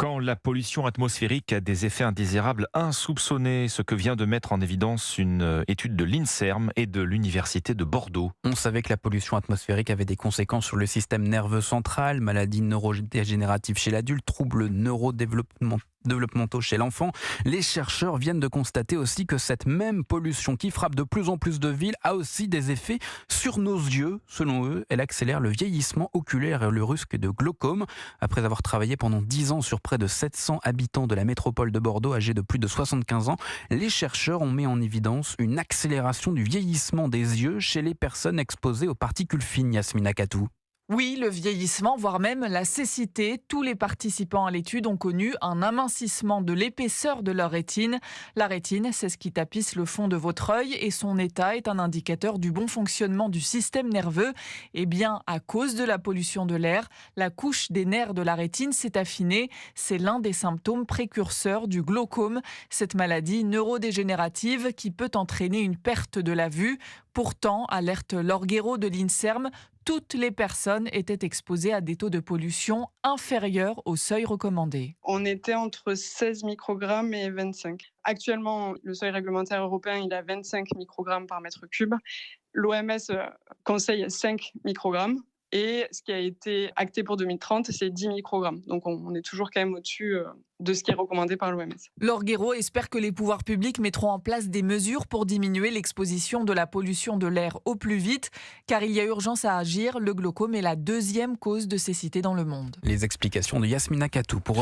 Quand la pollution atmosphérique a des effets indésirables insoupçonnés, ce que vient de mettre en évidence une étude de l'INSERM et de l'Université de Bordeaux. On savait que la pollution atmosphérique avait des conséquences sur le système nerveux central, maladies neurodégénératives chez l'adulte, troubles neurodéveloppementaux chez l'enfant. Les chercheurs viennent de constater aussi que cette même pollution qui frappe de plus en plus de villes a aussi des effets sur nos yeux. Selon eux, elle accélère le vieillissement oculaire et le risque de glaucome. Après avoir travaillé pendant 10 ans sur près de 700 habitants de la métropole de Bordeaux âgés de plus de 75 ans, les chercheurs ont mis en évidence une accélération du vieillissement des yeux chez les personnes exposées aux particules fines, Yasmina Katou. Oui, le vieillissement, voire même la cécité. Tous les participants à l'étude ont connu un amincissement de l'épaisseur de leur rétine. La rétine, c'est ce qui tapisse le fond de votre œil et son état est un indicateur du bon fonctionnement du système nerveux. Et bien, à cause de la pollution de l'air, la couche des nerfs de la rétine s'est affinée. C'est l'un des symptômes précurseurs du glaucome, cette maladie neurodégénérative qui peut entraîner une perte de la vue. Pourtant, alerte Laure Guéraud de l'INSERM, toutes les personnes étaient exposées à des taux de pollution inférieurs au seuil recommandé. On était entre 16 microgrammes et 25. Actuellement, le seuil réglementaire européen, il a 25 microgrammes par mètre cube. L'OMS conseille 5 microgrammes. Et ce qui a été acté pour 2030, c'est 10 microgrammes. Donc on est toujours quand même au-dessus de ce qui est recommandé par l'OMS. Laure Guéraud espère que les pouvoirs publics mettront en place des mesures pour diminuer l'exposition de la pollution de l'air au plus vite, car il y a urgence à agir. Le glaucome est la deuxième cause de cécité dans le monde. Les explications de Yasmina Katou pour